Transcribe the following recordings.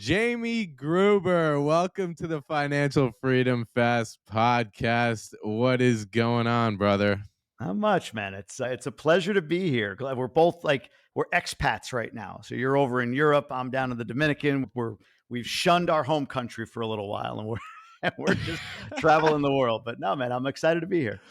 Jamie Gruber, welcome to the Financial Freedom Fast podcast. What is going on, brother? Not much, man. It's a pleasure to be here. Glad we're both we're expats right now. So you're over in Europe. I'm down in the Dominican. We've shunned our home country for a little while, and we're and we're just traveling the world. But no, man, I'm excited to be here.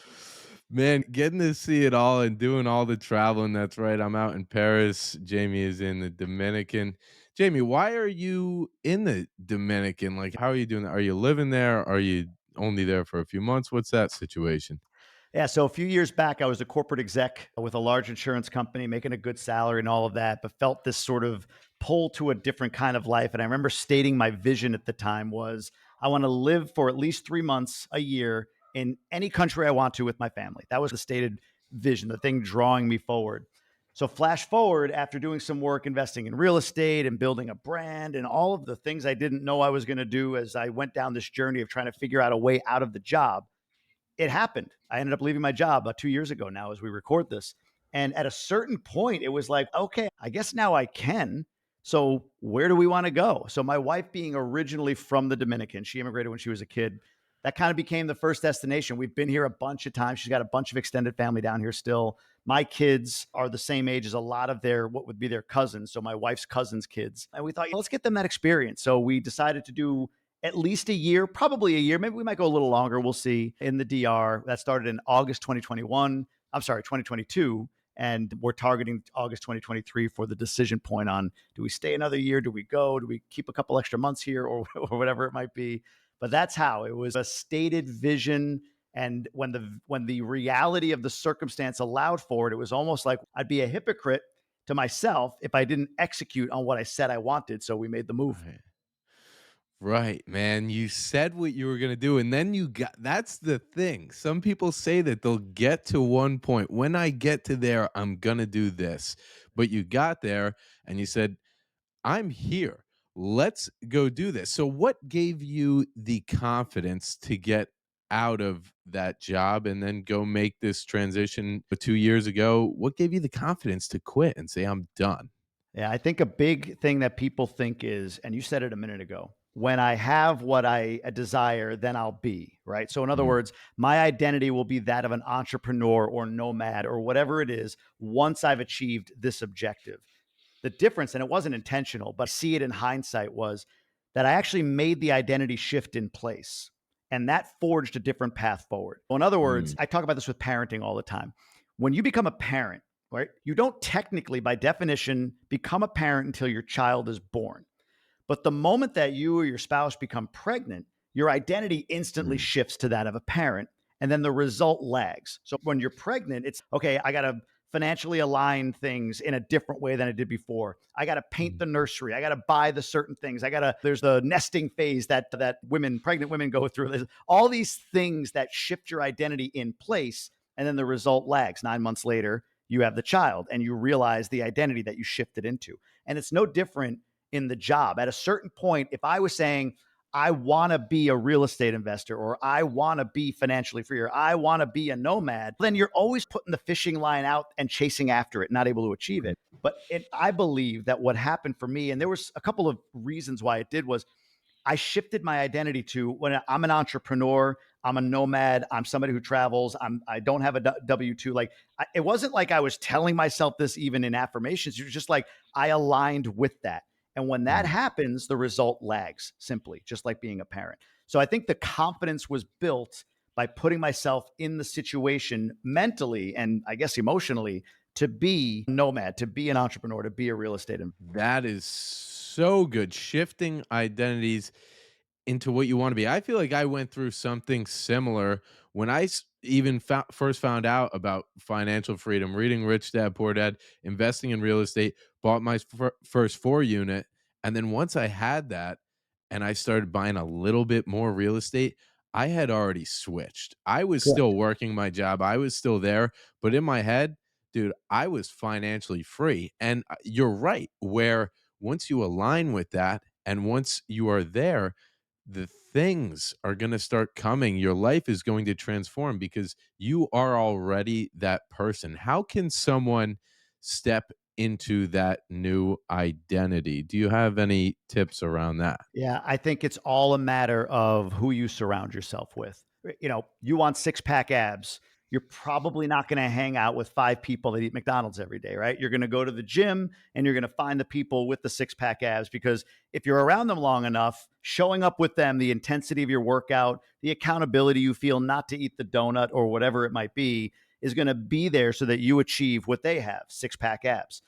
Man, getting to see it all and doing all the traveling. That's right. I'm out in Paris. Jamie is in the Dominican. Jamie, why are you in the Dominican? Like, how are you doing that? Are you living there? Are you only there for a few months? What's that situation? Yeah. So a few years back, I was a corporate exec with a large insurance company, making a good salary and all of that, but felt this sort of pull to a different kind of life. And I remember stating my vision at the time was I want to live for at least 3 months a year in any country I want to with my family. That was the stated vision, the thing drawing me forward. So flash forward after doing some work investing in real estate and building a brand and all of the things I didn't know I was going to do as I went down this journey of trying to figure out a way out of the job. It happened. I ended up leaving my job about 2 years ago now as we record this. And at a certain point, it was like, okay, I guess now I can. So where do we want to go? So my wife being originally from the Dominican, she immigrated when she was a kid. That kind of became the first destination. We've been here a bunch of times. She's got a bunch of extended family down here still. My kids are the same age as a lot of their what would be their cousins. So my wife's cousins' kids. And we thought, let's get them that experience. So we decided to do at least a year, probably a year. Maybe we might go a little longer. We'll see in the DR. That started in August 2021. I'm sorry, 2022. And we're targeting August 2023 for the decision point on do we stay another year? Do we go? Do we keep a couple extra months here or whatever it might be? But that's how it was a stated vision. And when the reality of the circumstance allowed for it, it was almost like I'd be a hypocrite to myself if I didn't execute on what I said I wanted. So we made the move. Right. Right, man. You said what you were gonna do, and then you got that's the thing. Some people say that they'll get to one point. When I get to there, I'm gonna do this. But you got there and you said, I'm here. Let's go do this. So what gave you the confidence to get out of that job and then go make this transition 2 years ago? What gave you the confidence to quit and say, I'm done? Yeah, I think a big thing that people think is, and you said it a minute ago, when I have what I desire, then I'll be, right? So, in other Mm, words, my identity will be that of an entrepreneur or nomad or whatever it is once I've achieved this objective. The difference, and it wasn't intentional, but I see it in hindsight, was that I actually made the identity shift in place. And that forged a different path forward. In other words, mm, I talk about this with parenting all the time. When you become a parent, right, you don't technically, by definition, become a parent until your child is born. But the moment that you or your spouse become pregnant, your identity instantly mm, shifts to that of a parent. And then the result lags. So when you're pregnant, it's okay, I got to financially align things in a different way than I did before. I got to paint mm, the nursery. I got to buy the certain things. There's the nesting phase that pregnant women go through. There's all these things that shift your identity in place. And then the result lags. 9 months later, you have the child and you realize the identity that you shifted into. And it's no different in the job. At a certain point, if I was saying, I want to be a real estate investor or I want to be financially free or I want to be a nomad, then you're always putting the fishing line out and chasing after it, not able to achieve mm, it. I believe that what happened for me, and there was a couple of reasons why it did, was I shifted my identity to when I'm an entrepreneur, I'm a nomad, I'm somebody who travels, I don't have a W2. It wasn't like I was telling myself this even in affirmations. It was just like I aligned with that. And when that mm. happens, the result lags simply, just like being a parent. So I think the confidence was built by putting myself in the situation mentally and I guess emotionally to be nomad, to be an entrepreneur, to be a real estate investor. That is so good. Shifting identities into what you want to be. I feel like I went through something similar when first found out about financial freedom, reading Rich Dad Poor Dad, investing in real estate, bought my first 4 unit. And then once I had that and I started buying a little bit more real estate, I had already switched. I was still working my job, I was still there, but in my head, dude, I was financially free. And you're right, where once you align with that and once you are there, the things are going to start coming. Your life is going to transform because you are already that person. How can someone step into that new identity? Do you have any tips around that? Yeah, I think it's all a matter of who you surround yourself with. You want six pack abs. You're probably not going to hang out with five people that eat McDonald's every day, right? You're going to go to the gym and you're going to find the people with the six pack abs because if you're around them long enough, showing up with them, the intensity of your workout, the accountability you feel not to eat the donut or whatever it might be is going to be there so that you achieve what they have, six pack abs.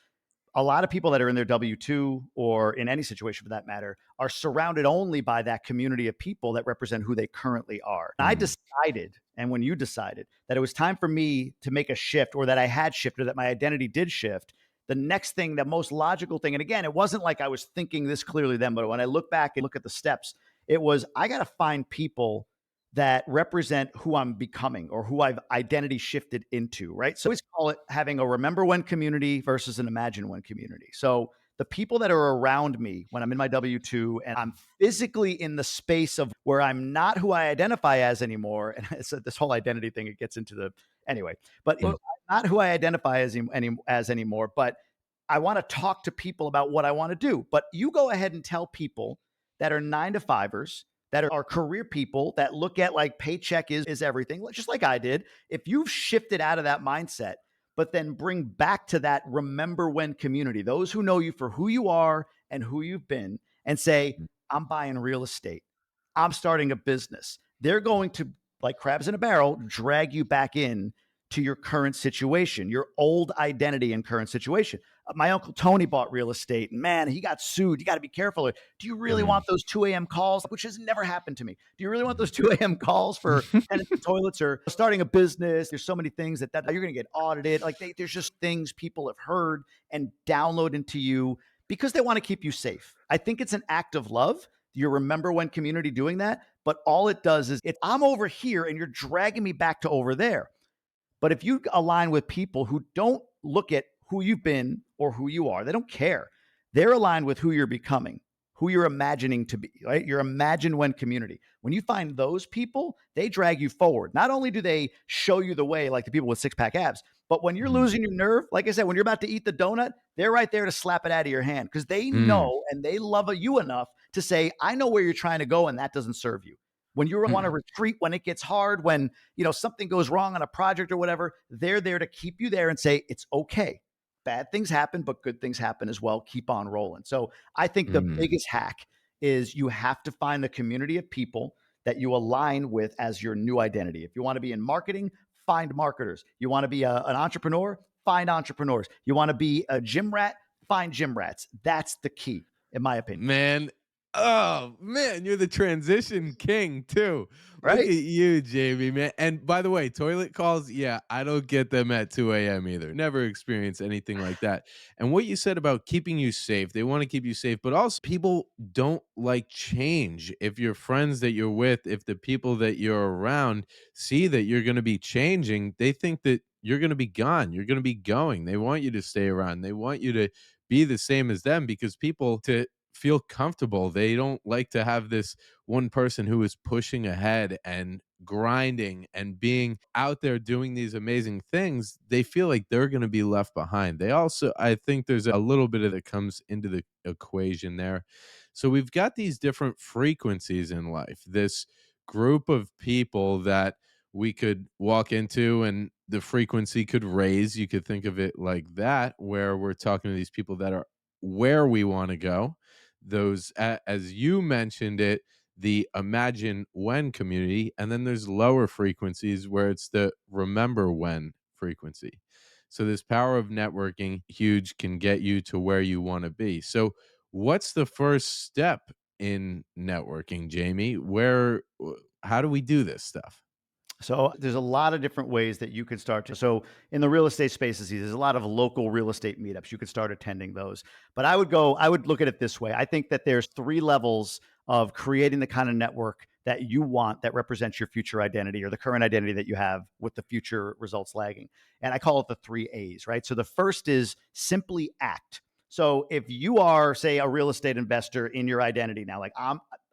A lot of people that are in their W 2 or in any situation for that matter are surrounded only by that community of people that represent who they currently are. And I Mm, decided, and when you decided that it was time for me to make a shift or that I had shifted, that my identity did shift, the next thing, the most logical thing, and again, it wasn't like I was thinking this clearly then, but when I look back and look at the steps, it was I got to find people that represent who I'm becoming or who I've identity shifted into, right? So I always call it having a remember when community versus an imagine when community. So the people that are around me when I'm in my W 2 and I'm physically in the space of where I'm not who I identify as anymore. And it's this whole identity thing, it gets into the anyway, but mm, not who I identify as anymore, but I want to talk to people about what I want to do. But you go ahead and tell people that are 9 to 5ers that are career people that look at like paycheck is everything, just like I did. If you've shifted out of that mindset, but then bring back to that remember when community, those who know you for who you are and who you've been, and say, mm, I'm buying real estate, I'm starting a business. They're going to, like crabs in a barrel, drag you back in to your current situation, your old identity and current situation. My uncle Tony bought real estate and man, he got sued. You got to be careful. Do you really mm, want those 2 a.m. calls, which has never happened to me? Do you really want those 2 a.m. calls for tenants and toilets or starting a business? There's so many things that you're going to get audited. Like there's just things people have heard and download into you because they want to keep you safe. I think it's an act of love. You remember when community doing that, but all it does is I'm over here and you're dragging me back to over there. But if you align with people who don't look at who you've been or who you are, they don't care. They're aligned with who you're becoming, who you're imagining to be, right? Your imagine when community. When you find those people, they drag you forward. Not only do they show you the way, like the people with six pack abs, but when you're mm, losing your nerve, like I said, when you're about to eat the donut, they're right there to slap it out of your hand because they mm, know and they love you enough to say, I know where you're trying to go and that doesn't serve you. When you want to mm, retreat, when it gets hard, when something goes wrong on a project or whatever, they're there to keep you there and say it's okay. Bad things happen, but good things happen as well. Keep on rolling. So I think the mm. biggest hack is you have to find the community of people that you align with as your new identity. If you want to be in marketing, find marketers. You want to be an entrepreneur, find entrepreneurs. You want to be a gym rat, find gym rats. That's the key, in my opinion. Man, oh, man, you're the transition king too. Look Right? at you, Jamie, man. And by the way, toilet calls, yeah, I don't get them at 2 a.m. either. Never experienced anything like that. And what you said about keeping you safe, they wanna keep you safe, but also people don't like change. If your friends that you're with, if the people that you're around see that you're gonna be changing, they think that you're gonna be gone, you're gonna be going. They want you to stay around. They want you to be the same as them because people to feel comfortable. They don't like to have this one person who is pushing ahead and grinding and being out there doing these amazing things. They feel like they're going to be left behind. They also, I think there's a little bit of that comes into the equation there. So we've got these different frequencies in life, this group of people that we could walk into and the frequency could raise. You could think of it like that, where we're talking to these people that are where we want to go those as you mentioned it, the imagine when community, and then there's lower frequencies where it's the remember when frequency. So this power of networking huge can get you to where you want to be. So what's the first step in networking, Jamie? How do we do this stuff? So there's a lot of different ways that you can start to. So in the real estate spaces, there's a lot of local real estate meetups. You could start attending those. But I would look at it this way. I think that there's 3 levels of creating the kind of network that you want that represents your future identity or the current identity that you have with the future results lagging. And I call it the 3 A's, right? So the first is simply act. So if you are, say, a real estate investor in your identity now,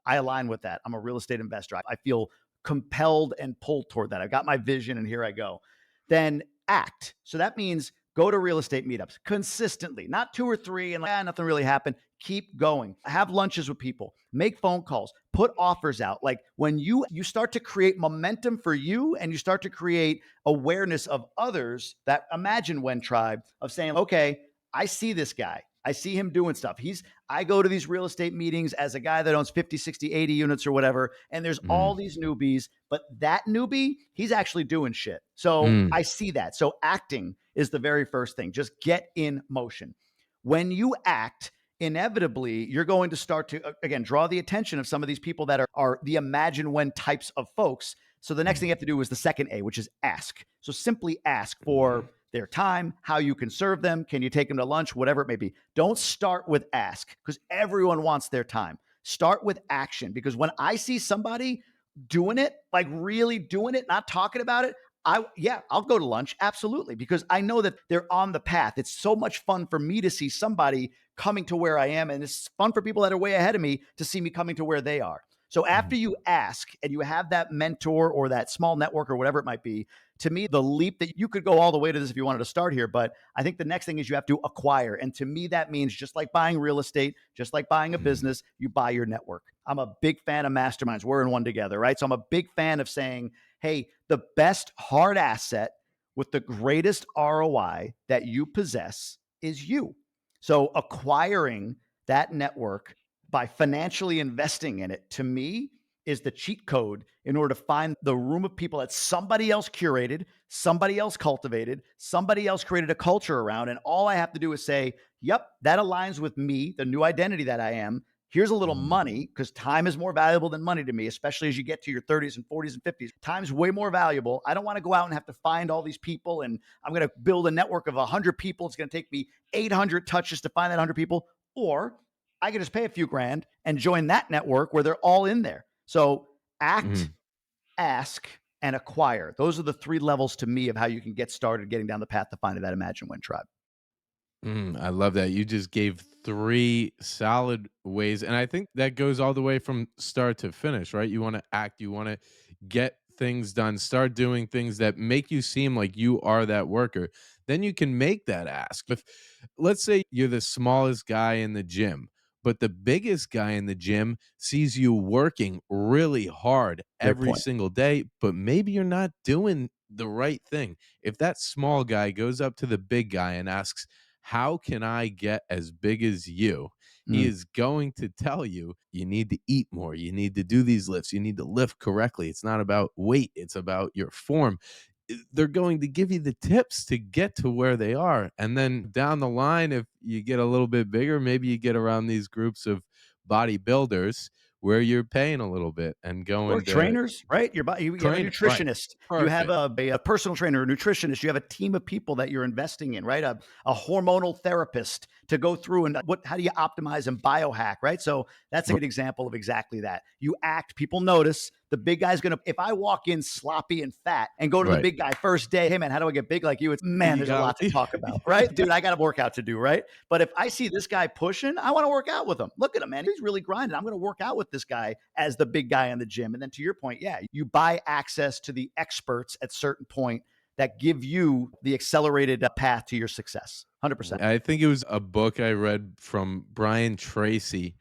I align with that. I'm a real estate investor. I feel compelled and pulled toward that. I've got my vision and here I go. Then act. So that means Go to real estate meetups consistently, not two or three and like, nothing really happened. Keep going. Have lunches with people, make phone calls, put offers out. Like when you start to create momentum for you and you start to create awareness of others, that imagine when tribe of saying, okay, I see this guy. I see him doing stuff. I go to these real estate meetings as a guy that owns 50, 60, 80 units or whatever. And there's all Mm, these newbies, but that newbie, he's actually doing shit. So mm, I see that. So acting is the very first thing. Just get in motion. When you act, inevitably you're going to start to again draw the attention of some of these people that are the imagine when types of folks. So the next thing mm, you have to do is the second A, which is ask. So simply ask mm, for their time, how you can serve them, can you take them to lunch, whatever it may be. Don't start with ask because everyone wants their time. Start with action because when I see somebody doing it, like really doing it, not talking about it, I'll go to lunch absolutely because I know that they're on the path. It's so much fun for me to see somebody coming to where I am, and it's fun for people that are way ahead of me to see me coming to where they are. So after mm, you ask and you have that mentor or that small network or whatever it might be, to me, the leap that you could go all the way to this if you wanted to start here, but I think the next thing is you have to acquire. And to me, that means just like buying real estate, just like buying a mm, business, you buy your network. I'm a big fan of masterminds. We're in one together, right? So I'm a big fan of saying, hey, the best hard asset with the greatest ROI that you possess is you. So acquiring that network by financially investing in it, to me, is the cheat code in order to find the room of people that somebody else curated, somebody else cultivated, somebody else created a culture around. And all I have to do is say, yep, that aligns with me, the new identity that I am. Here's a little mm, money because time is more valuable than money to me, especially as you get to your 30s and 40s and 50s. Time's way more valuable. I don't want to go out and have to find all these people and I'm going to build a network of 100 people. It's going to take me 800 touches to find that 100 people. Or I can just pay a few grand and join that network where they're all in there. So act, mm. ask, and acquire. Those are the three levels to me of how you can get started getting down the path to finding that Imagine When tribe. I love that. You just gave 3 solid ways, and I think that goes all the way from start to finish, right? You wanna act, you wanna get things done, start doing things that make you seem like you are that worker. Then you can make that ask. If let's say you're the smallest guy in the gym, but the biggest guy in the gym sees you working really hard Great every point. single day, but maybe you're not doing the right thing. If that small guy goes up to the big guy and asks, how can I get as big as you? He Mm. is going to tell you, you need to eat more. You need to do these lifts. You need to lift correctly. It's not about weight, it's about your form. They're going to give you the tips to get to where they are. And then down the line, if you get a little bit bigger, maybe you get around these groups of bodybuilders where you're paying a little bit and Or going to trainers, right? You have a train. Right. nutritionist, you have Perfect. a personal trainer, a nutritionist, you have a team of people that you're investing in, right? A hormonal therapist to go through and how do you optimize and biohack, right? So that's a good example of exactly that. You act, people notice. The big guy's gonna, if I walk in sloppy and fat and go to the Right. big guy first day, hey man, how do I get big like you? It's man, You there's a got lot to talk about, right? Dude, I got a workout to do, right? But if I see this guy pushing, I want to work out with him. Look at him, man. He's really grinding. I'm going to work out with this guy as the big guy in the gym. And then to your point, yeah, you buy access to the experts at certain point that give you the accelerated path to your success. 100%. I think it was a book I read from Brian Tracy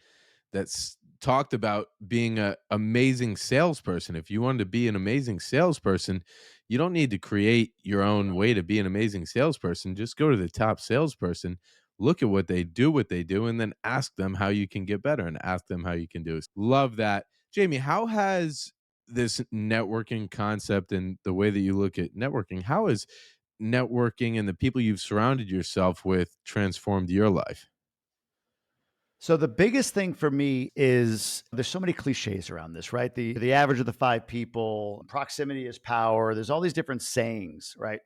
that's talked about being a amazing salesperson. If you wanted to be an amazing salesperson, you don't need to create your own way to be an amazing salesperson. Just go to the top salesperson, look at what they do, and then ask them how you can get better and ask them how you can do it. Love that. Jamie, how has this networking concept and the way that you look at networking, how has networking and the people you've surrounded yourself with transformed your life? So the biggest thing for me is there's so many cliches around this, right? The average of the five people, proximity is power. There's all these different sayings, right?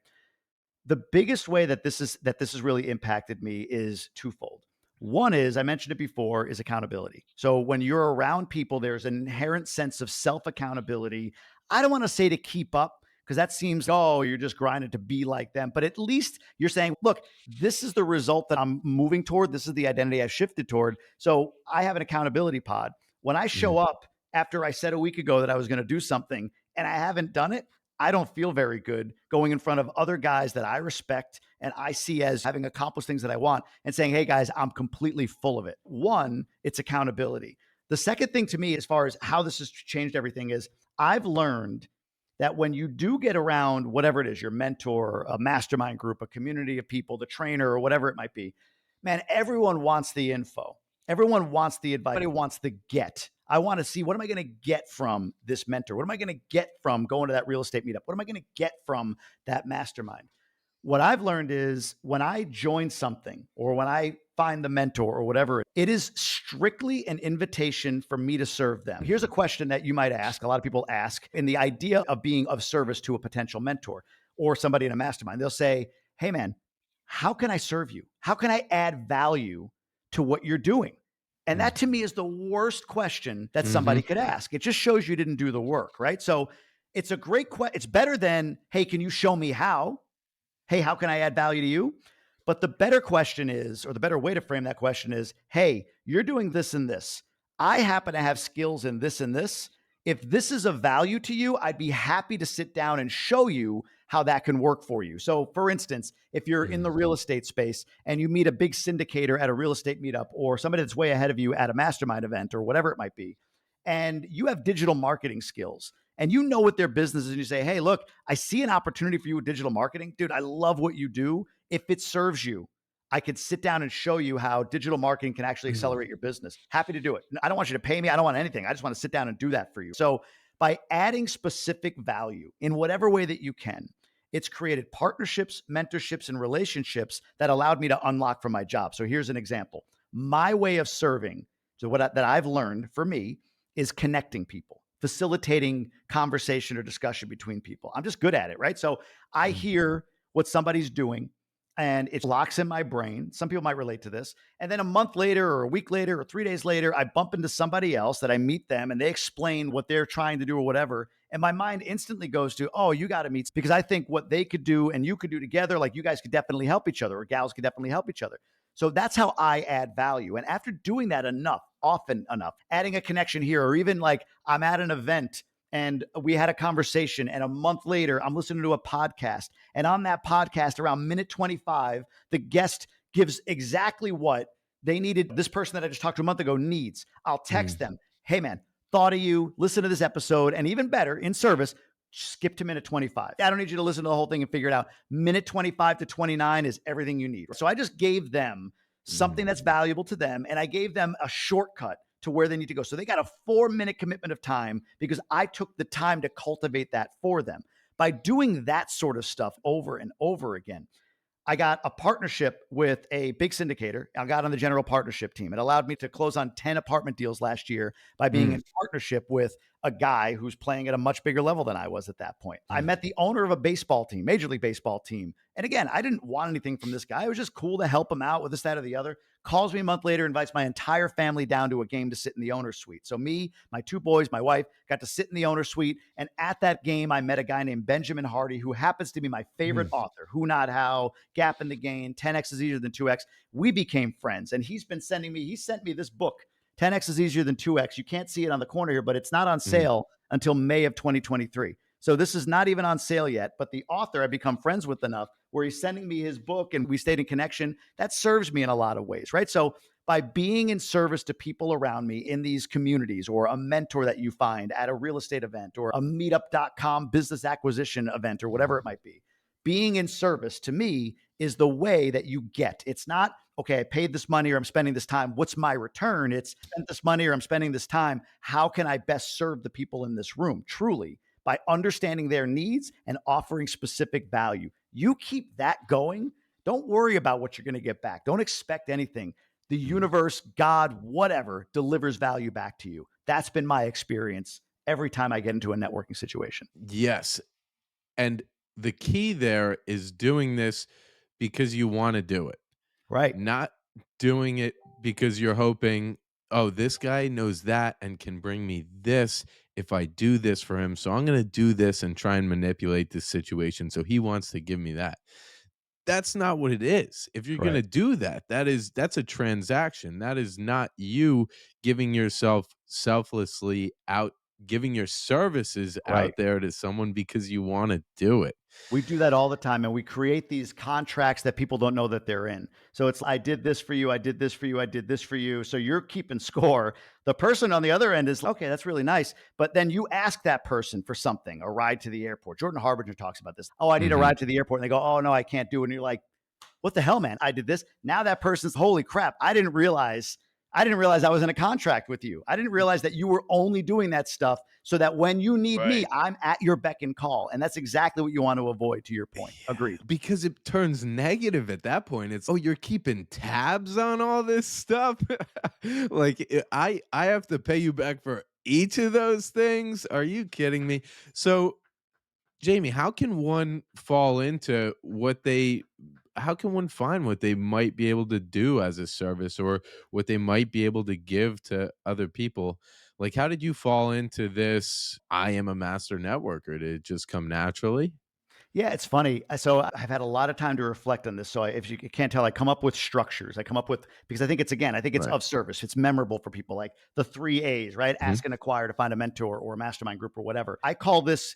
The biggest way that this has really impacted me is twofold. One is I mentioned it before is accountability. So when you're around people, there's an inherent sense of self accountability. I don't want to say to keep up because that seems oh you're just grinding to be like them, but at least you're saying look this is the result that I'm moving toward. This is the identity I've shifted toward. So I have an accountability pod. When I Mhm. show up after I said a week ago that I was going to do something and I haven't done it, I don't feel very good going in front of other guys that I respect and I see as having accomplished things that I want and saying, hey guys, I'm completely full of it. One, it's accountability. The second thing to me, as far as how this has changed everything, is I've learned that when you do get around whatever it is, your mentor, a mastermind group, a community of people, the trainer, or whatever it might be, man, everyone wants the info. Everyone wants the advice. Everybody wants the get. I want to see, what am I going to get from this mentor? What am I going to get from going to that real estate meetup? What am I going to get from that mastermind? What I've learned is when I join something or when I find the mentor or whatever, it is strictly an invitation for me to serve them. Here's a question that you might ask, a lot of people ask, in the idea of being of service to a potential mentor or somebody in a mastermind. They'll say, hey, man, how can I serve you? How can I add value to what you're doing? And Mm. that to me is the worst question that somebody Mhm. could ask. It just shows you didn't do the work, right? So it's a great question. It's better than, hey, can you show me how? Hey, how can I add value to you? But the better question is, or the better way to frame that question is, hey, you're doing this and this. I happen to have skills in this and this. If this is of value to you, I'd be happy to sit down and show you how that can work for you. So, for instance, if you're in the Mm. real estate space and you meet a big syndicator at a real estate meetup or somebody that's way ahead of you at a mastermind event or whatever it might be, and you have digital marketing skills and you know what their business is, and you say, hey, look, I see an opportunity for you with digital marketing. Dude, I love what you do. If it serves you, I could sit down and show you how digital marketing can actually Mm. accelerate your business. Happy to do it. I don't want you to pay me. I don't want anything. I just want to sit down and do that for you. So, by adding specific value in whatever way that you can, it's created partnerships, mentorships, and relationships that allowed me to unlock from my job. So, here's an example. My way of serving, so that I've learned for me, is connecting people, facilitating conversation or discussion between people. I'm just good at it, right? So I Mm. hear what somebody's doing and it locks in my brain. Some people might relate to this. And then a month later, or a week later, or 3 days later, I bump into somebody else that I meet them and they explain what they're trying to do or whatever. And my mind instantly goes to, oh, you got to meet, because I think what they could do and you could do together, like you guys could definitely help each other, or gals could definitely help each other. So that's how I add value. And after doing that enough, often enough, adding a connection here, or even like I'm at an event and we had a conversation, and a month later, I'm listening to a podcast. And on that podcast, around minute 25, the guest gives exactly what they needed. This person that I just talked to a month ago needs. I'll text Mm. them, hey, man, thought of you, listen to this episode. And even better, in service, skip to minute 25. I don't need you to listen to the whole thing and figure it out. Minute 25 to 29 is everything you need. So I just gave them something Mm. that's valuable to them, and I gave them a shortcut to where they need to go. So they got a 4 minute commitment of time because I took the time to cultivate that for them. By doing that sort of stuff over and over again, I got a partnership with a big syndicator. I got on the general partnership team. It allowed me to close on 10 apartment deals last year by being Mm. in partnership with a guy who's playing at a much bigger level than I was at that point. I Mm. met the owner of a baseball team, Major League Baseball team. And again, I didn't want anything from this guy. It was just cool to help him out with this, that, or the other. Calls me a month later, invites my entire family down to a game to sit in the owner's suite. So me, my two boys, my wife got to sit in the owner's suite. And at that game, I met a guy named Benjamin Hardy, who happens to be my favorite Mm. author, Who Not How, Gap in the Gain, 10X is easier than 2X. We became friends. And he sent me this book, 10X is easier than 2X. You can't see it on the corner here, but it's not on Mm. sale until May of 2023. So this is not even on sale yet, but the author I've become friends with enough where he's sending me his book and we stayed in connection. That serves me in a lot of ways, right? So by being in service to people around me in these communities, or a mentor that you find at a real estate event or a meetup.com business acquisition event or whatever it might be, being in service to me is the way that you get. It's not, okay, I paid this money or I'm spending this time. What's my return? It's spent this money or I'm spending this time. How can I best serve the people in this room? Truly, by understanding their needs and offering specific value. You keep that going. Don't worry about what you're going to get back. Don't expect anything. The Mm. universe, God, whatever, delivers value back to you. That's been my experience every time I get into a networking situation. Yes, and the key there is doing this because you wanna do it, Right. not doing it because you're hoping, "Oh, this guy knows that and can bring me this if I do this for him, so I'm gonna do this and try and manipulate this situation so he wants to give me that." That's not what it is. If you're Right. gonna do that, that's a transaction. That is not you giving yourself selflessly out giving your services Right. out there to someone because you wanna do it. We do that all the time, and we create these contracts that people don't know that they're in. So it's, I did this for you, I did this for you, I did this for you. So you're keeping score. The person on the other end is okay, that's really nice. But then you ask that person for something, a ride to the airport. Jordan Harbinger talks about this. Oh, I need a Mhm. ride to the airport. And they go, oh, no, I can't do it. And you're like, what the hell, man? I did this. Now that person's, holy crap. I didn't realize I was in a contract with you. I didn't realize that you were only doing that stuff so that when you need me, Right. I'm at your beck and call. And that's exactly what you want to avoid, to your point. Yeah, Agreed. because it turns negative at that point. It's, "Oh, you're keeping tabs on all this stuff?" Like, I have to pay you back for each of those things? Are you kidding me? So, Jamie, how can one find what they might be able to do as a service or what they might be able to give to other people? Like, how did you fall into this, "I am a master networker"? Did it just come naturally? Yeah, it's funny. So I've had a lot of time to reflect on this. So if you can't tell, I come up with structures. I come up with, because I think it's, again, I think it's Right. of service. It's memorable for people, like the 3 A's, right? Mhm. Ask and acquire to find a mentor or a mastermind group or whatever. I call this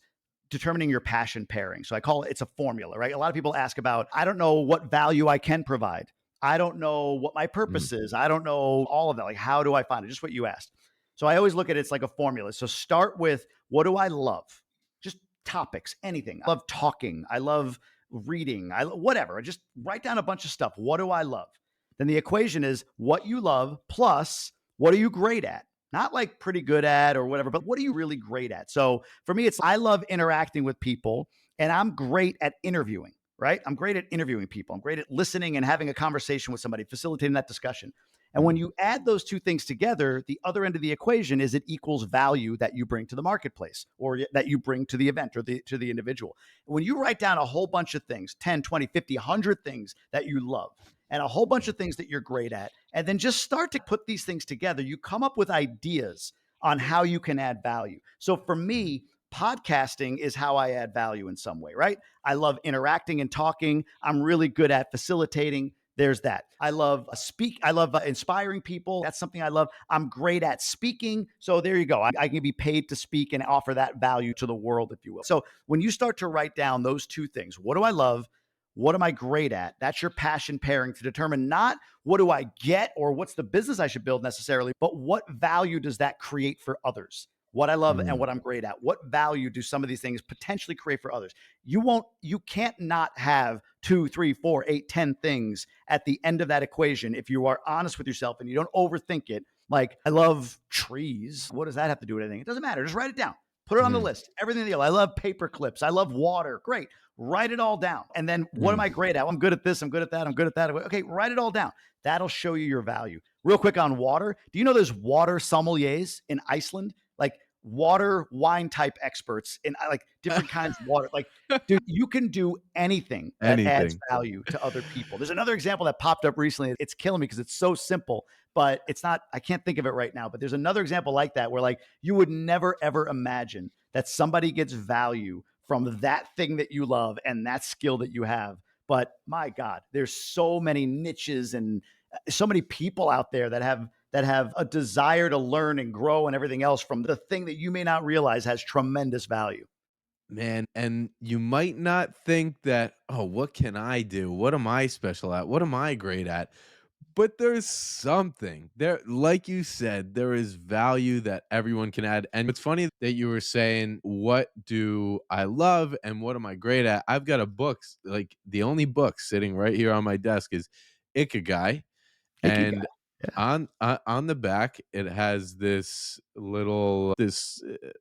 determining your passion pairing. So I call it, it's a formula, right? A lot of people ask about, I don't know what value I can provide. I don't know what my Mm, purpose is. I don't know all of that. Like, how do I find it? Just what you asked. So I always look at it, it's like a formula. So start with, what do I love? Just topics, anything. I love talking. I love reading. Whatever. Just write down a bunch of stuff. What do I love? Then the equation is what you love plus what are you great at? Not like pretty good at or whatever, but what are you really great at? So for me, it's, I love interacting with people and I'm great at interviewing, right? I'm great at interviewing people. I'm great at listening and having a conversation with somebody, facilitating that discussion. And when mm, you add those two things together, the other end of the equation is it equals value that you bring to the marketplace or that you bring to the event or to the individual. When you write down a whole bunch of things, 10, 20, 50, 100 things that you love and a whole bunch of things that you're great at, and then just start to put these things together, you come up with ideas on how you can add value. So for me, podcasting is how I add value in some way, right? I love interacting and talking. I'm really good at facilitating. There's that. I love speak. I love inspiring people. That's something I love. I'm great at speaking. So there you go. I can be paid to speak and offer that value to the world, if you will. So when you start to write down those two things, what do I love? What am I great at? That's your passion pairing to determine not what do I get or what's the business I should build necessarily, but what value does that create for others? What I love and mm. what I'm great at. What value do some of these things potentially create for others? You can't not have two, three, four, eight, 10 things at the end of that equation if you are honest with yourself and you don't overthink it. Like, I love trees. What does that have to do with anything? It doesn't matter. Just write it down. Put it on the Mm, list. Everything in the I love paper clips. I love water. Great. Write it all down. And then what am mm. I great at? Well, I'm good at this. I'm good at that. I'm good at that. Okay, write it all down. That'll show you your value. Real quick on water. Do you know there's water sommeliers in Iceland? Like water wine type experts in like different kinds of water. Like, dude, you can do anything that adds Anything. value to other people. There's another example that popped up recently. It's killing me because it's so simple, but it's not, I can't think of it right now. But there's another example like that where, like, you would never ever imagine that somebody gets value from that thing that you love and that skill that you have. But my God, there's so many niches and so many people out there that have a desire to learn and grow and everything else from the thing that you may not realize has tremendous value. Man, and you might not think that, "Oh, what can I do? What am I special at? What am I great at?" But there's something. There, like you said, there is value that everyone can add, and it's funny that you were saying, "What do I love and what am I great at?" I've got a book, like, the only book sitting right here on my desk is Ikigai. Ikigai. And Yeah. on the back, it has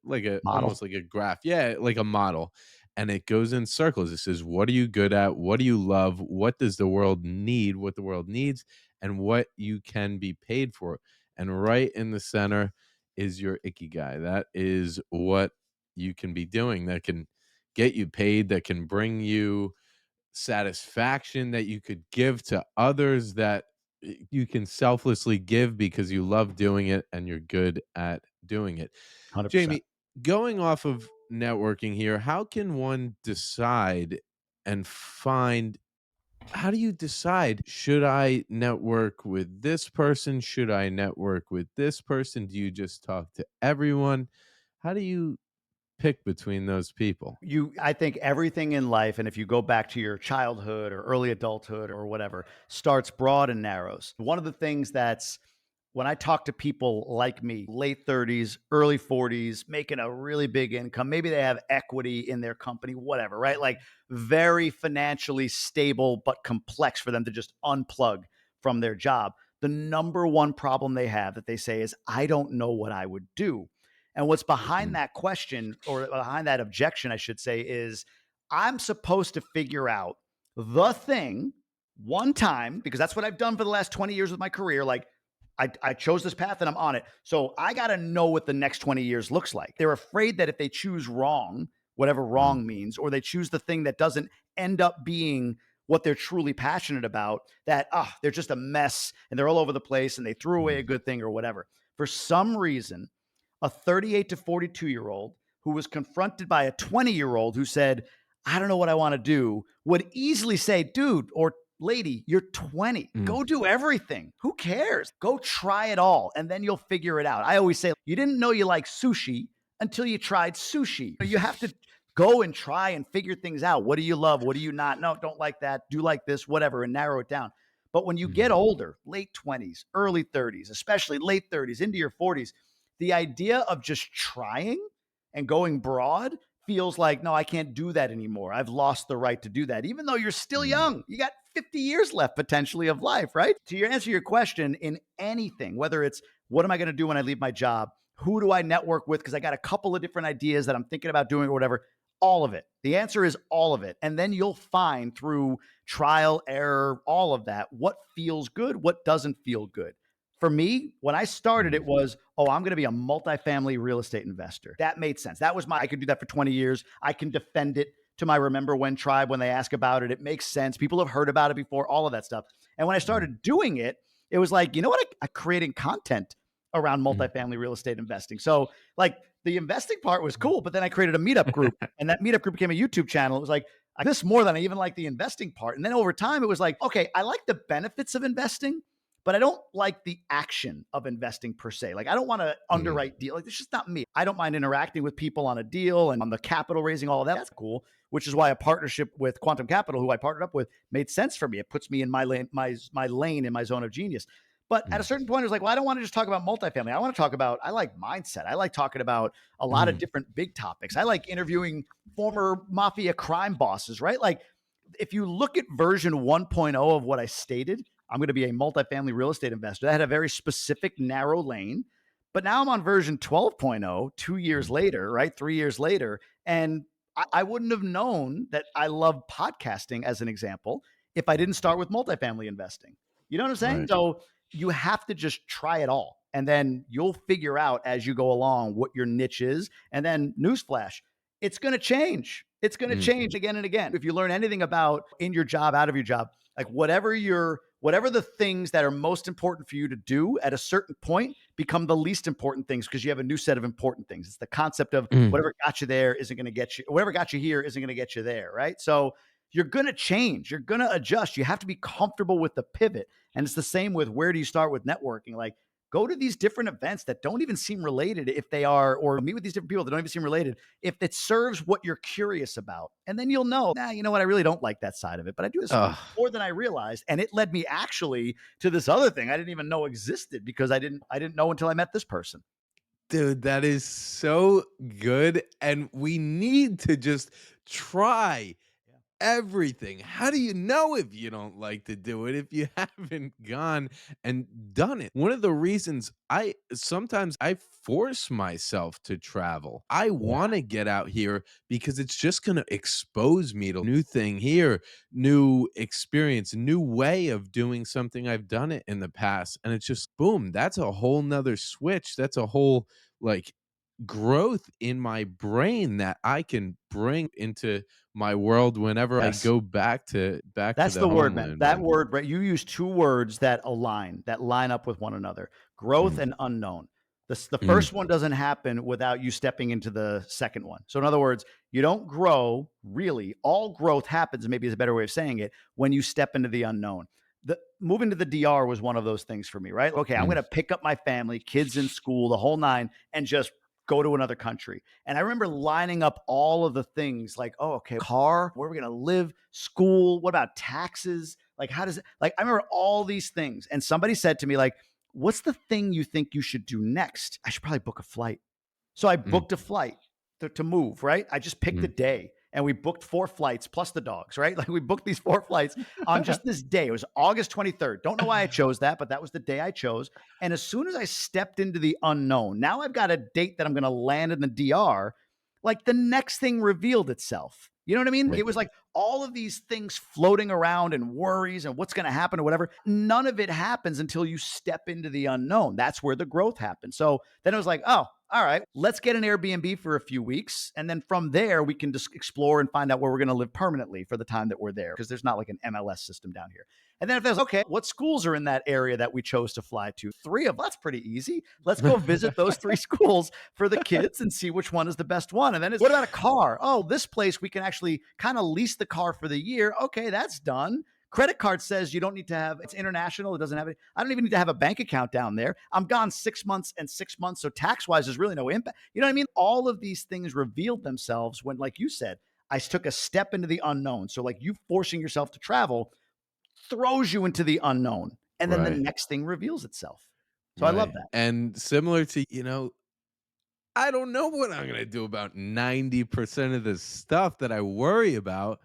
like a Model. almost like a graph, yeah, like a model, and it goes in circles. It says, "What are you good at? What do you love? What does the world need? What the world needs, and what you can be paid for." And right in the center is your ikigai. That is what you can be doing that can get you paid, that can bring you satisfaction that you could give to others, that you can selflessly give because you love doing it and you're good at doing it. 100%. Jamie, going off of networking here, how can one decide and find how do you decide, should I network with this person? Should I network with this person? Do you just talk to everyone? How do you pick between those people? I think everything in life, and if you go back to your childhood or early adulthood or whatever, starts broad and narrows. One of the things that's when I talk to people like me, late 30s, early 40s, making a really big income, maybe they have equity in their company, whatever, right? Like very financially stable, but complex for them to just unplug from their job. The number one problem they have that they say is, I don't know what I would do. And what's behind Mm, that question, or behind that objection, I should say, is I'm supposed to figure out the thing one time, because that's what I've done for the last 20 years of my career. Like, I chose this path and I'm on it. So I got to know what the next 20 years looks like. They're afraid that if they choose wrong, whatever mm, wrong means, or they choose the thing that doesn't end up being what they're truly passionate about, that, they're just a mess and they're all over the place and they threw away a mm, good thing or whatever. For some reason, a 38 to 42-year-old who was confronted by a 20-year-old who said, I don't know what I want to do, would easily say, dude or lady, you're 20. mm, Go do everything. Who cares? Go try it all and then you'll figure it out. I always say, you didn't know you like sushi until you tried sushi. You have to go and try and figure things out. What do you love? What do you not? No, don't like that. Do like this, whatever, and narrow it down. But when you get mm, older, late 20s, early 30s, especially late 30s into your 40s, the idea of just trying and going broad feels like, no, I can't do that anymore. I've lost the right to do that, even though you're still mm, young. You got 50 years left potentially of life, right? To answer your question, in anything, whether it's what am I going to do when I leave my job? Who do I network with? Because I got a couple of different ideas that I'm thinking about doing or whatever. All of it. The answer is all of it. And then you'll find through trial, error, all of that, what feels good, what doesn't feel good. For me, when I started, it mm, was, I'm going to be a multifamily real estate investor. That made sense. I could do that for 20 years. I can defend it to my Remember When tribe when they ask about it. It makes sense. People have heard about it before, all of that stuff. And when I mm, started doing it, it was like, you know what? I creating content around mm. multifamily real estate investing. So, like, the investing part was cool, but then I created a meetup group, and that meetup group became a YouTube channel. It was like, this more than I even like the investing part. And then over time, it was like, okay, I like the benefits of investing, but I don't like the action of investing per se. Like, I don't want to Mm, underwrite deal. Like, it's just not me. I don't mind interacting with people on a deal and on the capital raising, all of that. That's cool. Which is why a partnership with Quantum Capital, who I partnered up with, made sense for me. It puts me in my lane, my lane in my zone of genius. But at a mm, certain point, it was like, well, I don't want to just talk about multifamily. I want to talk about, I like mindset. I like talking about a lot of mm, different big topics. I like interviewing former mafia crime bosses, right? Like, if you look at version 1.0 of what I stated, I'm going to be a multifamily real estate investor. That had a very specific, narrow lane. But now I'm on version 12.0, 2 years mm, later, right? 3 years later. And I wouldn't have known that I love podcasting, as an example, if I didn't start with multifamily investing. You know what I'm saying? right. So you have to just try it all. And then you'll figure out as you go along what your niche is. And then, newsflash, it's going to change. It's going to Mm, change again and again. If you learn anything about in your job, out of your job, like whatever the things that are most important for you to do at a certain point become the least important things because you have a new set of important things. It's the concept of mm. whatever got you there isn't going to get you, whatever got you here isn't going to get you there, right? So you're going to change, you're going to adjust. You have to be comfortable with the pivot. And it's the same with where do you start with networking? Like, go to these different events that don't even seem related if they are, or meet with these different people that don't even seem related if it serves what you're curious about. And then you'll know, you know what? I really don't like that side of it, but I do this Ugh. more than I realized. And it led me actually to this other thing I didn't even know existed because I didn't know until I met this person. Dude, that is so good, and we need to just try Yeah. everything. How do you know if you don't like to do it if you haven't gone and done it? One of the reasons I sometimes I force myself to travel. I Yeah. want to get out here because it's just going to expose me to new thing here, new experience, new way of doing something I've done it in the past. And it's just boom, that's a whole nother switch. That's a whole like growth in my brain that I can bring into my world whenever I Yes. go back to That's the the word, man. homeland, That man. word, right? You use two words that align, that line up with one another: growth Mm, and unknown. The mm, first one doesn't happen without you stepping into the second one. So, in other words, you don't grow really. All growth happens, maybe is a better way of saying it, when you step into the unknown. Moving to the DR was one of those things for me, right? Okay, I'm going mm, to pick up my family, kids in school, the whole nine, and just go to another country. And I remember lining up all of the things like, oh, okay, car, where are we going to live, school, what about taxes? Like, how does it, like, I remember all these things. And somebody said to me, like, what's the thing you think you should do next? I should probably book a flight. So I Mm, booked a flight to move, right? I just picked a mm. day and we booked 4 flights plus the dogs, right? Like we booked these 4 flights on just this day. It was August 23rd. Don't know why I chose that, but that was the day I chose. And as soon as I stepped into the unknown, now I've got a date that I'm going to land in the DR. Like the next thing revealed itself. You know what I mean? Right, It was like all of these things floating around and worries and what's going to happen or whatever. None of it happens until you step into the unknown. That's where the growth happens. So then it was like, oh, all right, let's get an Airbnb for a few weeks. And then from there, we can just explore and find out where we're going to live permanently for the time that we're there, because there's not like an MLS system down here. And then if there's, okay, what schools are in that area that we chose to fly to? Three of that's pretty easy. Let's go visit those three schools for the kids and see which one is the best one. And then it's, what about a car? Oh, this place we can actually kind of lease the car for the year. Okay, that's done. Credit card says you don't need to have, it's international. It doesn't have it. I don't even need to have a bank account down there. I'm gone 6 months and 6 months. So tax wise, there's really no impact. You know what I mean? All of these things revealed themselves when, like you said, I took a step into the unknown. So, like you forcing yourself to travel throws you into the unknown. And then the right, next thing reveals itself. So I love right. that. And similar to, I don't know what I'm gonna do about 90% of the stuff that I worry about,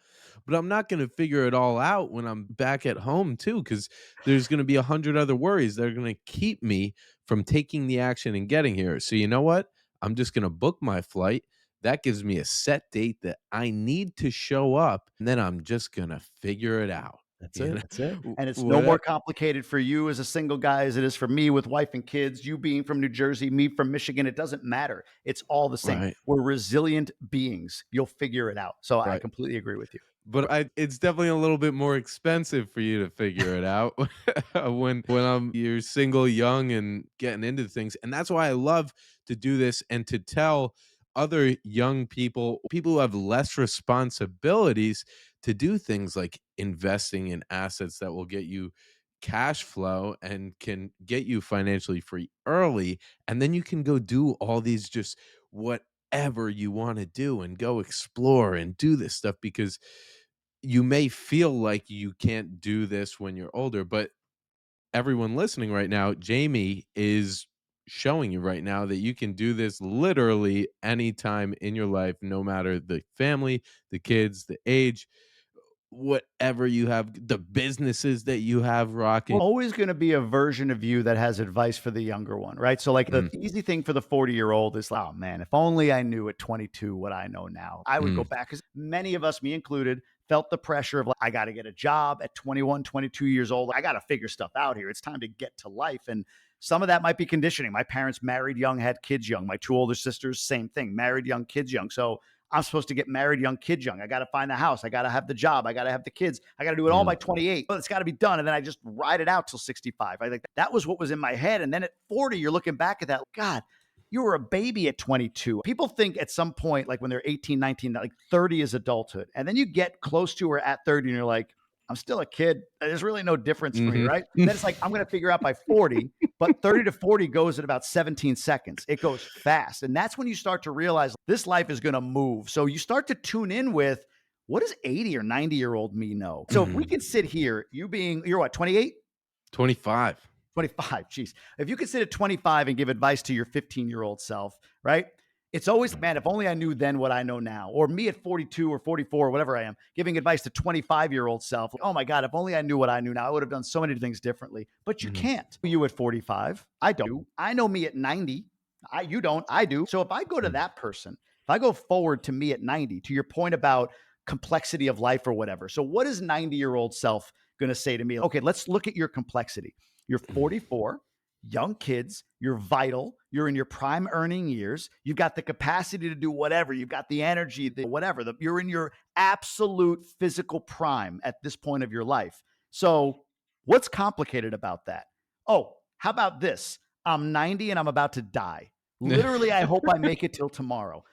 but I'm not gonna figure it all out when I'm back at home too, because there's gonna be 100 other worries that are gonna keep me from taking the action and getting here. So you know what? I'm just gonna book my flight. That gives me a set date that I need to show up, and then I'm just gonna figure it out. That's You it. know? That's it. And it's no more Whatever. complicated for you as a single guy as it is for me with wife and kids, you being from New Jersey, me from Michigan. It doesn't matter. It's all the same. Right, We're resilient beings. You'll figure it out. So I right. completely agree with you. But I it's definitely a little bit more expensive for you to figure it out when you're single, young, and getting into things, and that's why I love to do this and to tell other young people, people who have less responsibilities, to do things like investing in assets that will get you cash flow and can get you financially free early, and then you can go do all these just whatever you wanna do and go explore and do this stuff because you may feel like you can't do this when you're older, but everyone listening right now, Jamie is showing you right now that you can do this literally anytime in your life, no matter the family, the kids, the age, whatever you have, the businesses that you have rocking. Always going to be a version of you that has advice for the younger one, right? So, like, the Mm, easy thing for the 40-year-old is like, oh man, if only I knew at 22 what I know now. I would go mm, back, because many of us, me included, felt the pressure of like, I got to get a job at 21, 22 years old. I got to figure stuff out here. It's time to get to life. And some of that might be conditioning. My parents married young, had kids young. My two older sisters, same thing, married young, kids young. So I'm supposed to get married young, kids young. I got to find the house. I got to have the job. I got to have the kids. I got to do it all mm, by 28. But it's got to be done. And then I just ride it out till 65. I think that was what was in my head. And then at 40, you're looking back at that. God, you were a baby at 22. People think at some point, like when they're 18, 19, that like 30 is adulthood. And then you get close to or at 30 and you're like, I'm still a kid. There's really no difference for me, mhm. right? Then it's like, I'm going to figure out by 40, but 30 to 40 goes at about 17 seconds. It goes fast. And that's when you start to realize this life is going to move. So you start to tune in with, what does 80 or 90-year-old me know? So if we Mhm. can sit here, you being, you're what, 28? 25. 25. Geez. If you could sit at 25 and give advice to your 15-year-old self, right? It's always, man, if only I knew then what I know now. Or me at 42 or 44, or whatever I am, giving advice to 25-year-old self. Oh my God, if only I knew what I knew now, I would have done so many things differently. But you Mhm, can't. You at 45, I don't. I know me at 90. You don't, I do. So if I go to mm, that person, if I go forward to me at 90, to your point about complexity of life or whatever. So what is 90-year-old self going to say to me? Okay, let's look at your complexity. You're mm, 44, young kids, you're vital, you're in your prime earning years, you've got the capacity to do whatever, you've got the energy, the whatever, you're in your absolute physical prime at this point of your life. So, what's complicated about that? Oh, how about this? I'm 90 and I'm about to die. Literally, I hope I make it till tomorrow.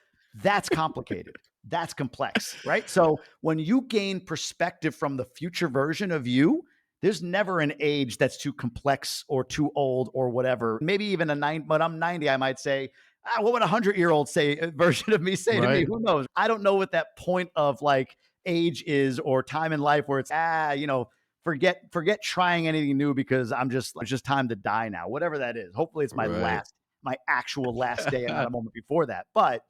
That's complicated. That's complex, right? So, when you gain perspective from the future version of you, there's never an age that's too complex or too old or whatever. Maybe even a nine, but I'm 90, I might say, What would a 100-year-old say version of me say to me? Right, Who knows? I don't know what that point of like age is or time in life where it's forget trying anything new because it's just time to die now. Whatever that is. Hopefully it's right. my actual last day and not a moment before that. But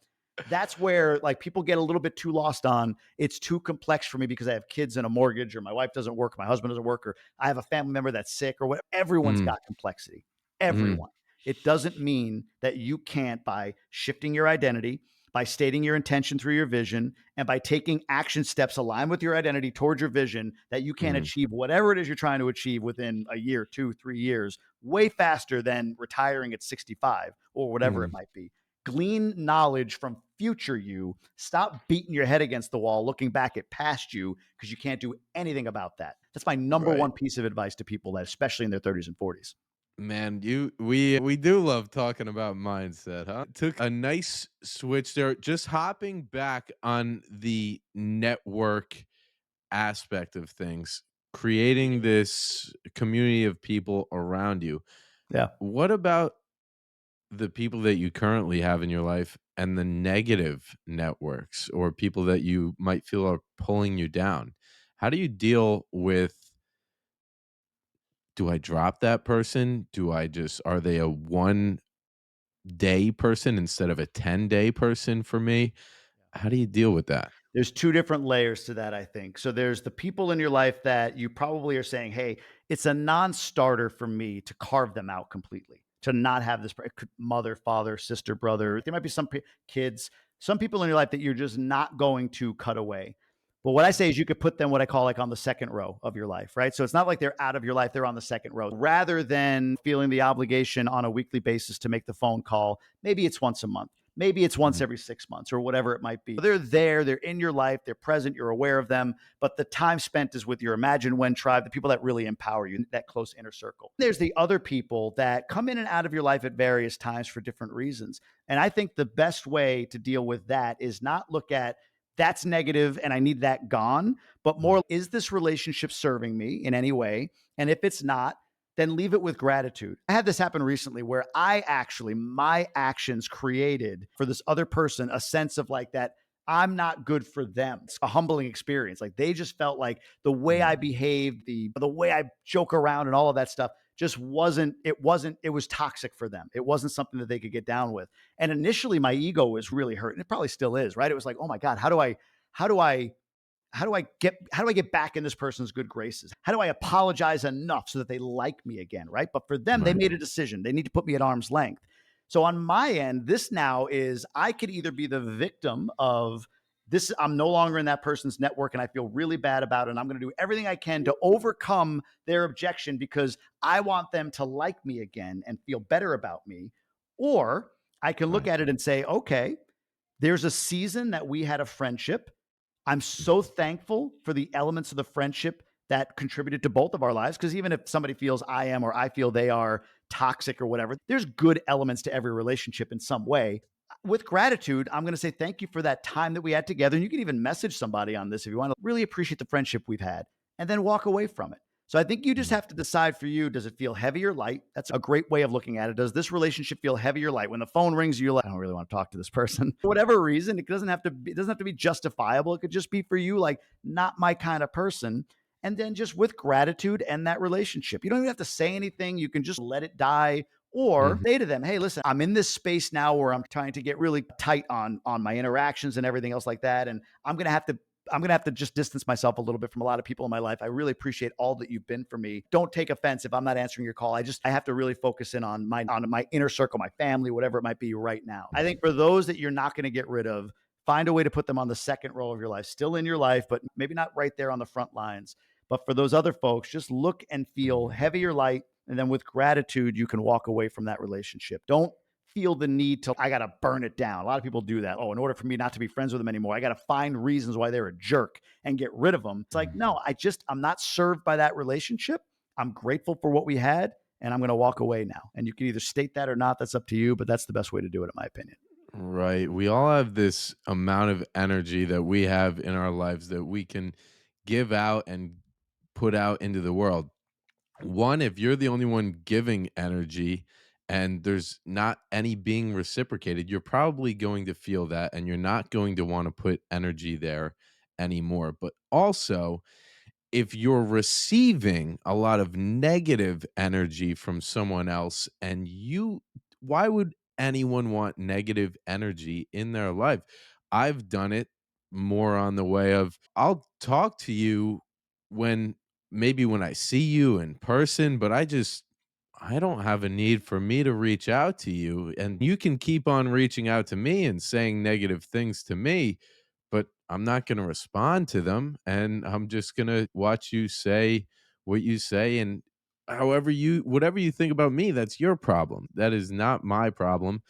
that's where like people get a little bit too lost on it's too complex for me because I have kids and a mortgage or my wife doesn't work, my husband doesn't work, or I have a family member that's sick or what. Everyone's Mm, got complexity. mm, Everyone. It doesn't mean that you can't, by shifting your identity, by stating your intention through your vision, and by taking action steps aligned with your identity towards your vision, that you can mm, achieve whatever it is you're trying to achieve within a year, 2, 3 years, way faster than retiring at 65 or whatever it mm. might be. Glean knowledge from future you. Stop beating your head against the wall, looking back at past you, because you can't do anything about that. That's my number Right. one piece of advice to people that, especially in their 30s and 40s. Man, we do love talking about mindset, huh? Took a nice switch there. Just hopping back on the network aspect of things, creating this community of people around you. Yeah. What about the people that you currently have in your life and the negative networks or people that you might feel are pulling you down? How do you deal with, do I drop that person? Do I just, are they a 1 day person instead of a 10-day person for me? How do you deal with that? There's 2 different layers to that, I think. So there's the people in your life that you probably are saying, "Hey, it's a non-starter for me to carve them out completely, to not have this mother, father, sister, brother." There might be some kids, some people in your life that you're just not going to cut away. But what I say is you could put them what I call like on the second row of your life, right? So it's not like they're out of your life, they're on the second row. Rather than feeling the obligation on a weekly basis to make the phone call, maybe it's once a month. Maybe it's once Mhm. every 6 months or whatever it might be. They're there, they're in your life, they're present, you're aware of them, but the time spent is with your Imagine When tribe, the people that really empower you, that close inner circle. There's the other people that come in and out of your life at various times for different reasons. And I think the best way to deal with that is not look at that's negative and I need that gone, but Mm. more, is this relationship serving me in any way? And if it's not, then leave it with gratitude. I had this happen recently where my actions created for this other person a sense of like that I'm not good for them. It's a humbling experience. Like they just felt like the way I Mm. behaved, the way I joke around and all of that stuff just it was toxic for them. It wasn't something that they could get down with. And initially my ego was really hurt. And it probably still is, right? It was like, "Oh my God, how do I how do I get back in this person's good graces? How do I apologize enough so that they like me again?" Right. But for them, they Right. made a decision. They need to put me at arm's length. So on my end, this now is I could either be the victim of this, I'm no longer in that person's network and I feel really bad about it. And I'm going to do everything I can to overcome their objection because I want them to like me again and feel better about me. Or I can look Right. at it and say, okay, there's a season that we had a friendship. I'm Mm. so thankful for the elements of the friendship that contributed to both of our lives. Because even if somebody feels I am or I feel they are toxic or whatever, there's good elements to every relationship in some way. With gratitude, I'm going to say thank you for that time that we had together. And you can even message somebody on this if you want to really appreciate the friendship we've had and then walk away from it. So I think you just Mm. have to decide for you, does it feel heavy or light? That's a great way of looking at it. Does this relationship feel heavy or light? When the phone rings, you're like, I don't really want to talk to this person. For whatever reason, it doesn't have to be justifiable. It could just be for you, like, not my kind of person. And then just with gratitude and that relationship. You don't even have to say anything. You can just let it die or Mhm. say to them, "Hey, listen, I'm in this space now where I'm trying to get really tight on my interactions and everything else like that. And I'm going to have to just distance myself a little bit from a lot of people in my life. I really appreciate all that you've been for me. Don't take offense if I'm not answering your call. I have to really focus in on my inner circle, my family, whatever it might be right now." I think for those that you're not going to get rid of, find a way to put them on the second row of your life, still in your life, but maybe not right there on the front lines. But for those other folks, just look and feel heavy or light. And then with gratitude, you can walk away from that relationship. Don't feel the need to, I got to burn it down. A lot of people do that. Oh, in order for me not to be friends with them anymore, I got to find reasons why they're a jerk and get rid of them. It's like, Mhm. no, I'm not served by that relationship. I'm grateful for what we had and I'm going to walk away now. And you can either state that or not. That's up to you, but that's the best way to do it, in my opinion. Right. We all have this amount of energy that we have in our lives that we can give out and put out into the world. One, if you're the only one giving energy and there's not any being reciprocated, you're probably going to feel that and you're not going to want to put energy there anymore. But also, if you're receiving a lot of negative energy from someone else and you why would anyone want negative energy in their life? I've done it more on the way of I'll talk to you when maybe when I see you in person, but I don't have a need for me to reach out to you, and you can keep on reaching out to me and saying negative things to me, but I'm not gonna respond to them, and I'm just gonna watch you say what you say, and however you whatever you think about me, that's your problem. That is not my problem,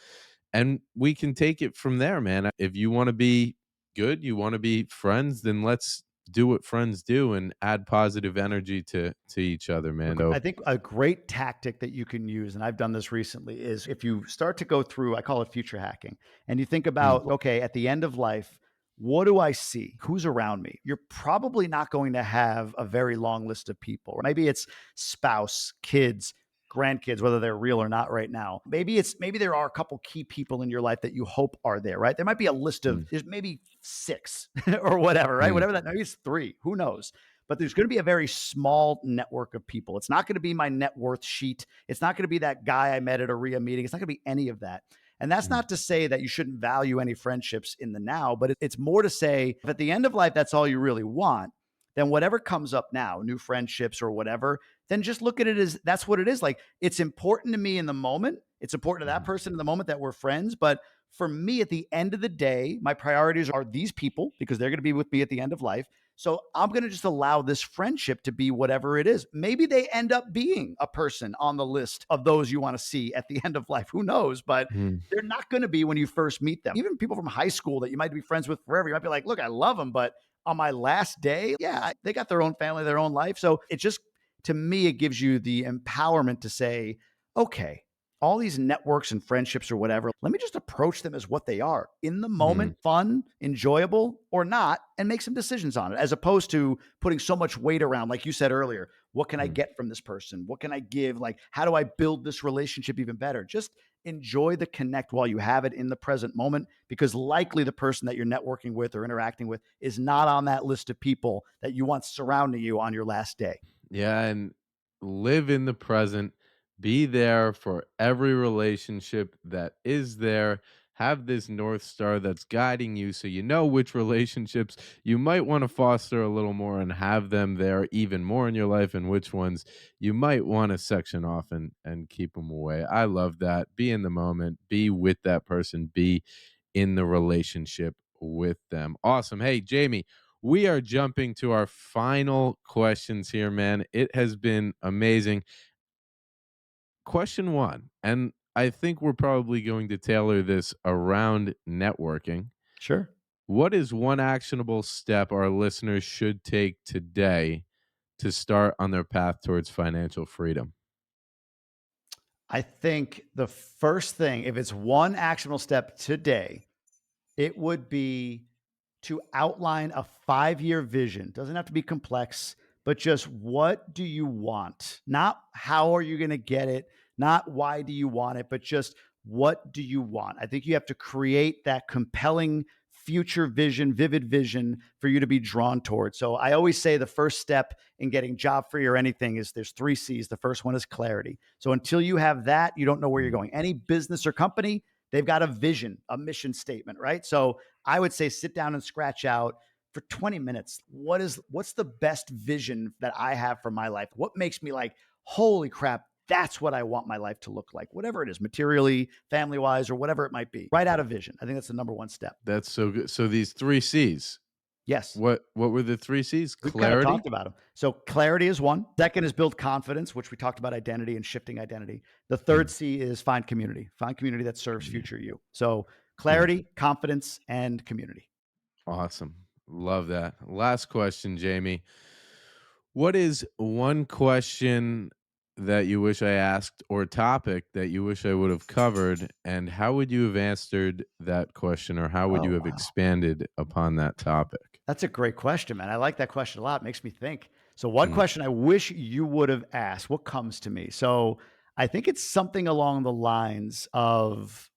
and we can take it from there, man. If you wanna be good, you wanna be friends, then let's do what friends do and add positive energy to each other, man. I Oh, think a great tactic that you can use, and I've done this recently, is if you start to go through, I call it future hacking, and you think mm, about, okay, at the end of life, what do I see? Who's around me? You're probably not going to have a very long list of people. Maybe it's spouse, kids, grandkids, whether they're real or not right now. Maybe there are a couple key people in your life that you hope are there, right? There might be a list of mm, there's maybe six or whatever, right? mm, Whatever that maybe it's three. Who knows? But there's going to be a very small network of people. It's not going to be my net worth sheet. It's not going to be that guy I met at a RIA meeting. It's not going to be any of that. And that's mm, not to say that you shouldn't value any friendships in the now, but it's more to say if at the end of life, that's all you really want, then whatever comes up now, new friendships or whatever, then just look at it as that's what it is. Like it's important to me in the moment. It's important to that mhm, person in the moment that we're friends. But for me, at the end of the day, my priorities are these people because they're going to be with me at the end of life. So I'm going to just allow this friendship to be whatever it is. Maybe they end up being a person on the list of those you want to see at the end of life. Who knows? But mm. they're not going to be when you first meet them. Even people from high school that you might be friends with forever, you might be like, look, I love them, but on my last day, yeah, they got their own family, their own life. So it just, to me, it gives you the empowerment to say, okay, all these networks and friendships or whatever, let me just approach them as what they are in the Mhm, moment, fun, enjoyable or not, and make some decisions on it, as opposed to putting so much weight around, like you said earlier. What can I mm. get from this person? What can I give? Like, how do I build this relationship even better? Just enjoy the connect while you have it in the present moment, because likely the person that you're networking with or interacting with is not on that list of people that you want surrounding you on your last day. Yeah, and live in the present. Be there for every relationship that is there. Have this North Star that's guiding you so you know which relationships you might want to foster a little more and have them there even more in your life, and which ones you might want to section off and keep them away. I love that. Be in the moment, be with that person, be in the relationship with them. Awesome. Hey, Jamie, we are jumping to our final questions here, man. It has been amazing. Question one, and I think we're probably going to tailor this around networking. Sure. What is one actionable step our listeners should take today to start on their path towards financial freedom? I think the first thing, if it's one actionable step today, it would be to outline a 5-year vision. Doesn't have to be complex, but just what do you want? Not how are you going to get it, not why do you want it, but just what do you want? I think you have to create that compelling future vision, vivid vision for you to be drawn towards. So I always say the first step in getting job free or anything is there's 3 C's. The first one is clarity. So until you have that, you don't know where you're Mm, going. Any business or company, they've got a vision, a mission statement, right? So I would say sit down and scratch out for 20 minutes. What's the best vision that I have for my life? What makes me like, holy crap, that's what I want my life to look like, whatever it is, materially, family wise, or whatever it might be. Write out a vision. I think that's the number one step. that's so good. So these three C's. Yes. What were the three C's? We've kind of Clarity. talked about them. So clarity is one. Second is build confidence, which we talked about identity and shifting identity. The third Mm, C is find community. Find community that serves yeah, future you. So yeah. clarity, confidence, and community. Awesome. Love that. Last question, Jamie. What is one question that you wish I asked or topic that you wish I would have covered? And how would you have answered that question or how would you Oh, have wow. expanded upon that topic? That's a great question, man. I like that question a lot. It makes me think. So, one Mm, question I wish you would have asked, what comes to me? So, I think it's something along the lines of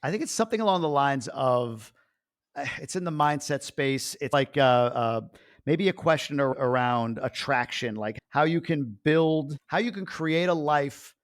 I think it's something along the lines of it's in the mindset space. It's like maybe a question around attraction, like how you can create a life.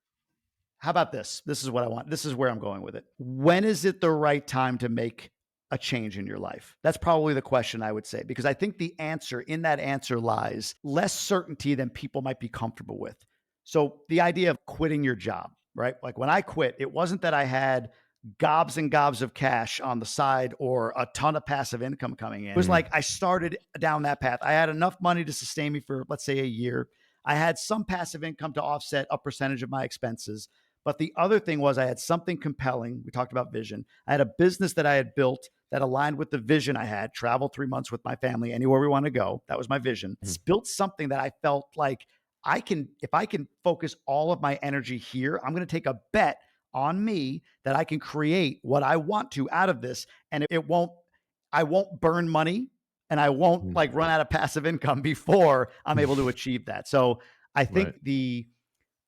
How about this? This is what I want. This is where I'm going with it. When is it the right time to make a change in your life? That's probably the question I would say, because I think the answer in that answer lies less certainty than people might be comfortable with. So the idea of quitting your job, right? Like when I quit, it wasn't that I had gobs and gobs of cash on the side or a ton of passive income coming in. It was Mm, like I started down that path. I had enough money to sustain me for, let's say, a year. I had some passive income to offset a percentage of my expenses. But the other thing was I had something compelling. We talked about vision. I had a business that I had built that aligned with the vision I had, travel 3 months with my family anywhere we want to go. That was my vision. mhm, It's built something that I felt like if I can focus all of my energy here, I'm going to take a bet on me that I can create what I want to out of this. And I won't burn money and I won't mm. like run out of passive income before I'm able to achieve that. So I Right. think the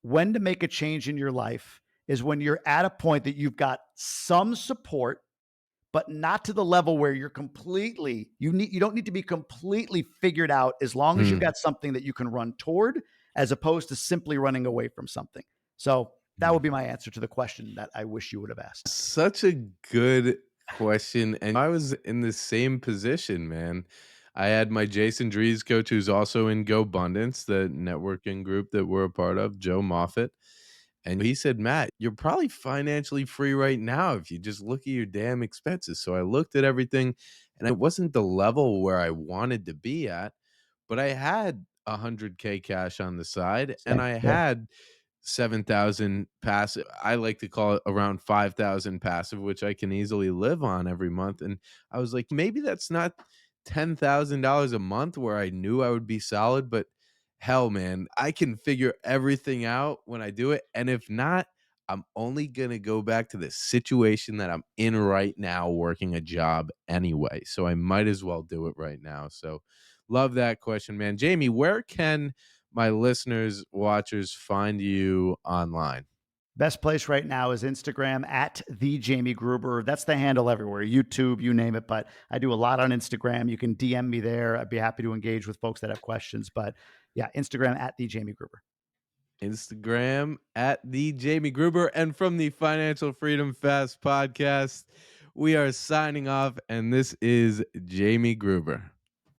when to make a change in your life is when you're at a point that you've got some support, but not to the level where you don't need to be completely figured out, as long as you've Mm, got something that you can run toward, as opposed to simply running away from something. So that mm. would be my answer to the question that I wish you would have asked. Such a good question, and I was in the same position, man. I had my Jason Drees coach, who's also in GoBundance, the networking group that we're a part of, Joe Moffett, and he said, "Matt, you're probably financially free right now if you just look at your damn expenses." So I looked at everything, and it wasn't the level where I wanted to be at, but I had 100K cash on the side, and Same. I Yeah. had 7,000 passive. I like to call it around 5,000 passive, which I can easily live on every month, and I was like, "Maybe that's not $10,000 a month where I knew I would be solid, but hell, man, I can figure everything out when I do it, and if not, I'm only gonna go back to the situation that I'm in right now working a job anyway, so I might as well do it right now." So, love that question, man. Jamie, where can my listeners, watchers find you online? Best place right now is Instagram at the Jamie Gruber. That's the handle everywhere, YouTube, you name it. But I do a lot on Instagram. You can DM me there. I'd be happy to engage with folks that have questions. But yeah, Instagram at the Jamie Gruber. Instagram at the Jamie Gruber. And from the Financial Freedom Fast podcast, we are signing off. And this is Jamie Gruber.